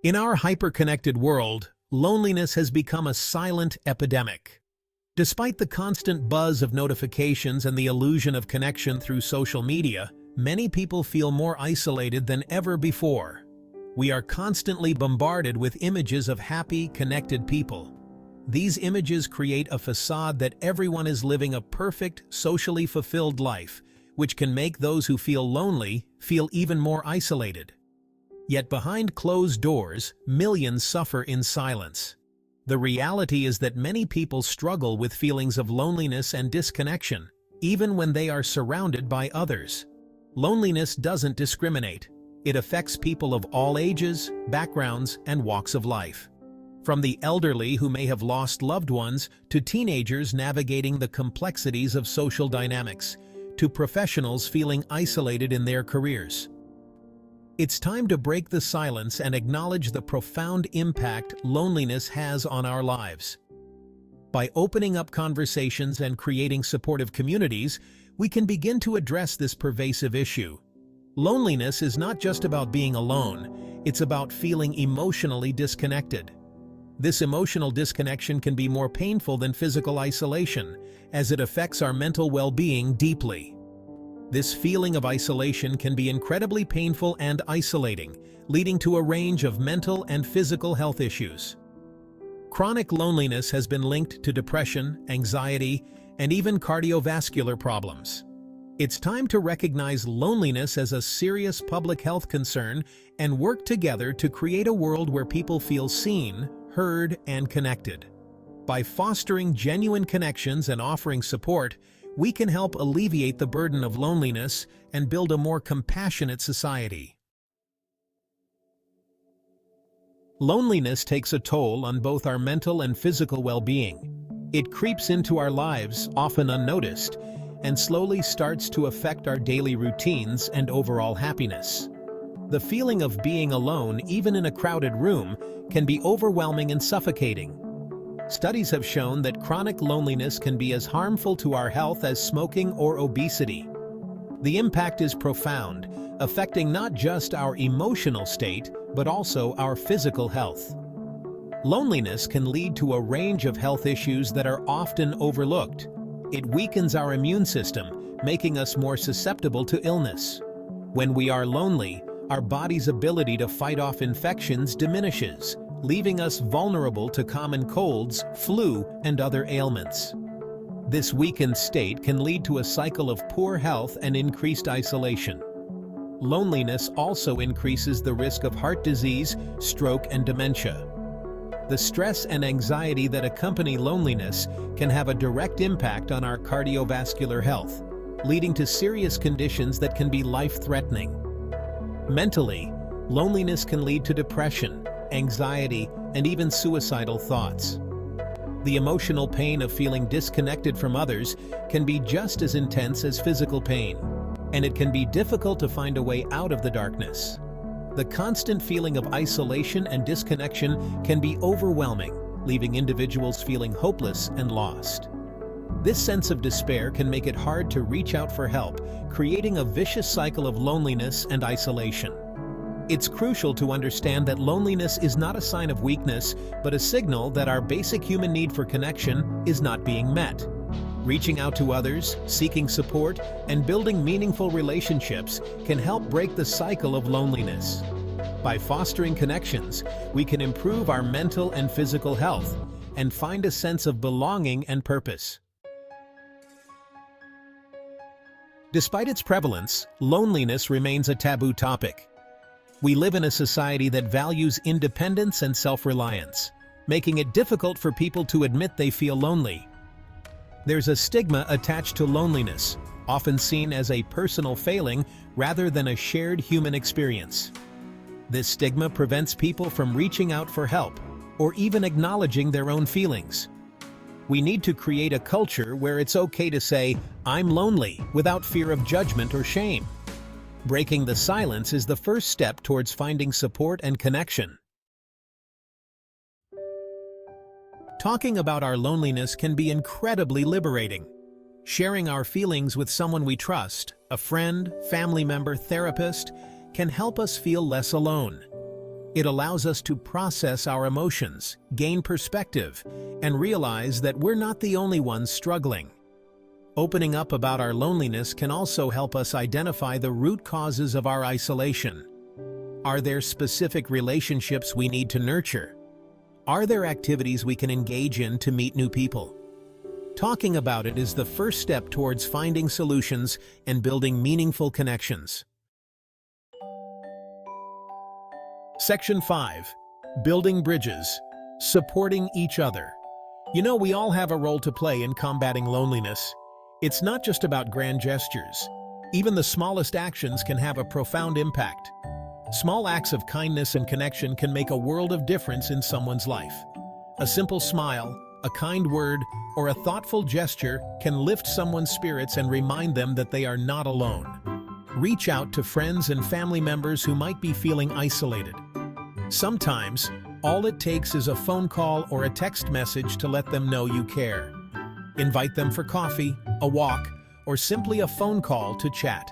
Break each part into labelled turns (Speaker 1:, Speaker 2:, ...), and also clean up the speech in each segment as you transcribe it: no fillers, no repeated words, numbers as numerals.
Speaker 1: In our hyper-connected world, loneliness has become a silent epidemic. Despite the constant buzz of notifications and the illusion of connection through social media, many people feel more isolated than ever before. We are constantly bombarded with images of happy, connected people. These images create a facade that everyone is living a perfect, socially fulfilled life, which can make those who feel lonely feel even more isolated. Yet behind closed doors, millions suffer in silence. The reality is that many people struggle with feelings of loneliness and disconnection, even when they are surrounded by others. Loneliness doesn't discriminate. It affects people of all ages, backgrounds, and walks of life. From the elderly who may have lost loved ones, to teenagers navigating the complexities of social dynamics, to professionals feeling isolated in their careers. It's time to break the silence and acknowledge the profound impact loneliness has on our lives. By opening up conversations and creating supportive communities, we can begin to address this pervasive issue. Loneliness is not just about being alone, it's about feeling emotionally disconnected. This emotional disconnection can be more painful than physical isolation, as it affects our mental well-being deeply. This feeling of isolation can be incredibly painful and isolating, leading to a range of mental and physical health issues. Chronic loneliness has been linked to depression, anxiety, and even cardiovascular problems. It's time to recognize loneliness as a serious public health concern and work together to create a world where people feel seen, heard, and connected. By fostering genuine connections and offering support, we can help alleviate the burden of loneliness and build a more compassionate society. Loneliness takes a toll on both our mental and physical well-being. It creeps into our lives, often unnoticed, and slowly starts to affect our daily routines and overall happiness. The feeling of being alone, even in a crowded room, can be overwhelming and suffocating. Studies have shown that chronic loneliness can be as harmful to our health as smoking or obesity. The impact is profound, affecting not just our emotional state, but also our physical health. Loneliness can lead to a range of health issues that are often overlooked. It weakens our immune system, making us more susceptible to illness. When we are lonely, our body's ability to fight off infections diminishes, leaving us vulnerable to common colds, flu, and other ailments. This weakened state can lead to a cycle of poor health and increased isolation. Loneliness also increases the risk of heart disease, stroke, and dementia. The stress and anxiety that accompany loneliness can have a direct impact on our cardiovascular health, leading to serious conditions that can be life-threatening. Mentally, loneliness can lead to depression, anxiety, and even suicidal thoughts. The emotional pain of feeling disconnected from others can be just as intense as physical pain, and it can be difficult to find a way out of the darkness. The constant feeling of isolation and disconnection can be overwhelming, leaving individuals feeling hopeless and lost. This sense of despair can make it hard to reach out for help, creating a vicious cycle of loneliness and isolation. It's crucial to understand that loneliness is not a sign of weakness, but a signal that our basic human need for connection is not being met. Reaching out to others, seeking support, and building meaningful relationships can help break the cycle of loneliness. By fostering connections, we can improve our mental and physical health and find a sense of belonging and purpose. Despite its prevalence, loneliness remains a taboo topic. We live in a society that values independence and self-reliance, making it difficult for people to admit they feel lonely. There's a stigma attached to loneliness, often seen as a personal failing rather than a shared human experience. This stigma prevents people from reaching out for help or even acknowledging their own feelings. We need to create a culture where it's okay to say, "I'm lonely," without fear of judgment or shame. Breaking the silence is the first step towards finding support and connection. Talking about our loneliness can be incredibly liberating. Sharing our feelings with someone we trust, a friend, family member, therapist, can help us feel less alone. It allows us to process our emotions, gain perspective, and realize that we're not the only ones struggling. Opening up about our loneliness can also help us identify the root causes of our isolation. Are there specific relationships we need to nurture? Are there activities we can engage in to meet new people? Talking about it is the first step towards finding solutions and building meaningful connections. Section 5. Building bridges. Supporting each other. You know, we all have a role to play in combating loneliness. It's not just about grand gestures. Even the smallest actions can have a profound impact. Small acts of kindness and connection can make a world of difference in someone's life. A simple smile, a kind word, or a thoughtful gesture can lift someone's spirits and remind them that they are not alone. Reach out to friends and family members who might be feeling isolated. Sometimes, all it takes is a phone call or a text message to let them know you care. Invite them for coffee, a walk, or simply a phone call to chat.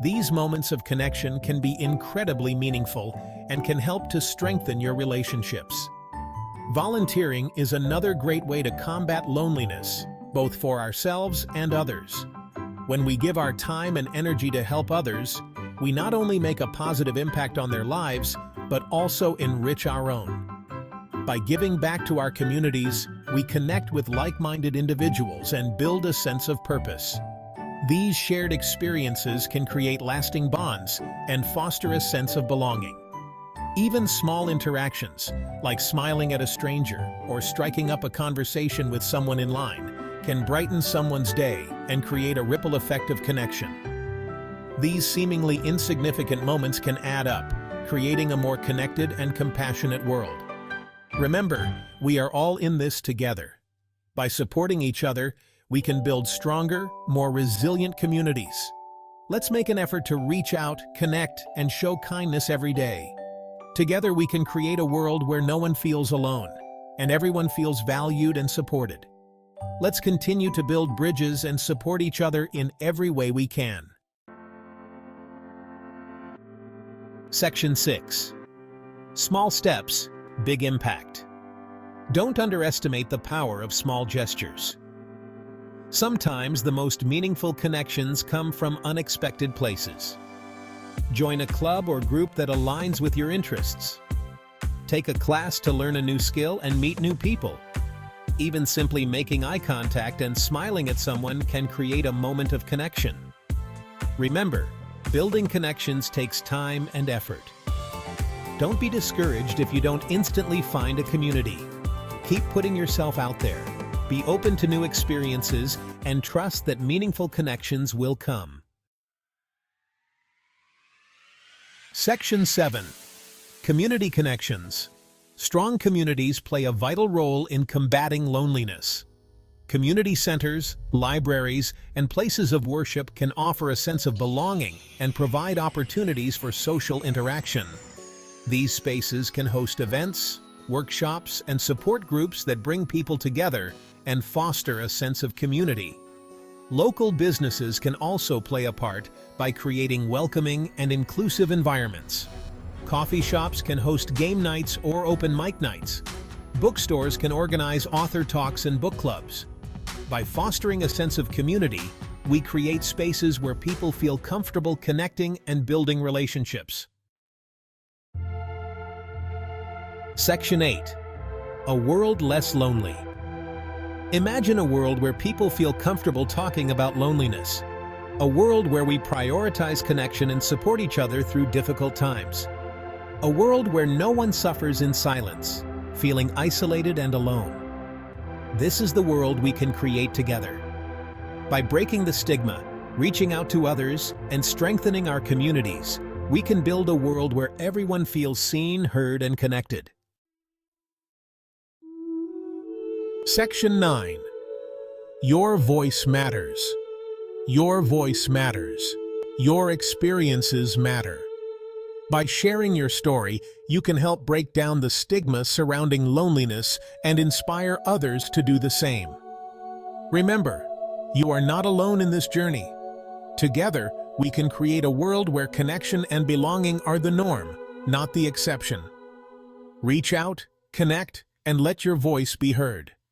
Speaker 1: These moments of connection can be incredibly meaningful and can help to strengthen your relationships. Volunteering is another great way to combat loneliness, both for ourselves and others. When we give our time and energy to help others, we not only make a positive impact on their lives, but also enrich our own. By giving back to our communities, we connect with like-minded individuals and build a sense of purpose. These shared experiences can create lasting bonds and foster a sense of belonging. Even small interactions, like smiling at a stranger or striking up a conversation with someone in line, can brighten someone's day and create a ripple effect of connection. These seemingly insignificant moments can add up, creating a more connected and compassionate world. Remember, we are all in this together. By supporting each other, we can build stronger, more resilient communities. Let's make an effort to reach out, connect, and show kindness every day. Together we can create a world where no one feels alone, and everyone feels valued and supported. Let's continue to build bridges and support each other in every way we can. Section 6. Small steps, big impact. Don't underestimate the power of small gestures. Sometimes the most meaningful connections come from unexpected places. Join a club or group that aligns with your interests. Take a class to learn a new skill and meet new people. Even simply making eye contact and smiling at someone can create a moment of connection. Remember, building connections takes time and effort. Don't be discouraged if you don't instantly find a community. Keep putting yourself out there. Be open to new experiences and trust that meaningful connections will come. Section 7. Community connections. Strong communities play a vital role in combating loneliness. Community centers, libraries, and places of worship can offer a sense of belonging and provide opportunities for social interaction. These spaces can host events, workshops, and support groups that bring people together and foster a sense of community. Local businesses can also play a part by creating welcoming and inclusive environments. Coffee shops can host game nights or open mic nights. Bookstores can organize author talks and book clubs. By fostering a sense of community, we create spaces where people feel comfortable connecting and building relationships. Section 8. A world less lonely. Imagine a world where people feel comfortable talking about loneliness. A world where we prioritize connection and support each other through difficult times. A world where no one suffers in silence, feeling isolated and alone. This is the world we can create together. By breaking the stigma, reaching out to others, and strengthening our communities, we can build a world where everyone feels seen, heard, and connected. Section 9. Your voice matters. Your voice matters. Your experiences matter. By sharing your story, you can help break down the stigma surrounding loneliness and inspire others to do the same. Remember, you are not alone in this journey. Together, we can create a world where connection and belonging are the norm, not the exception. Reach out, connect, and let your voice be heard.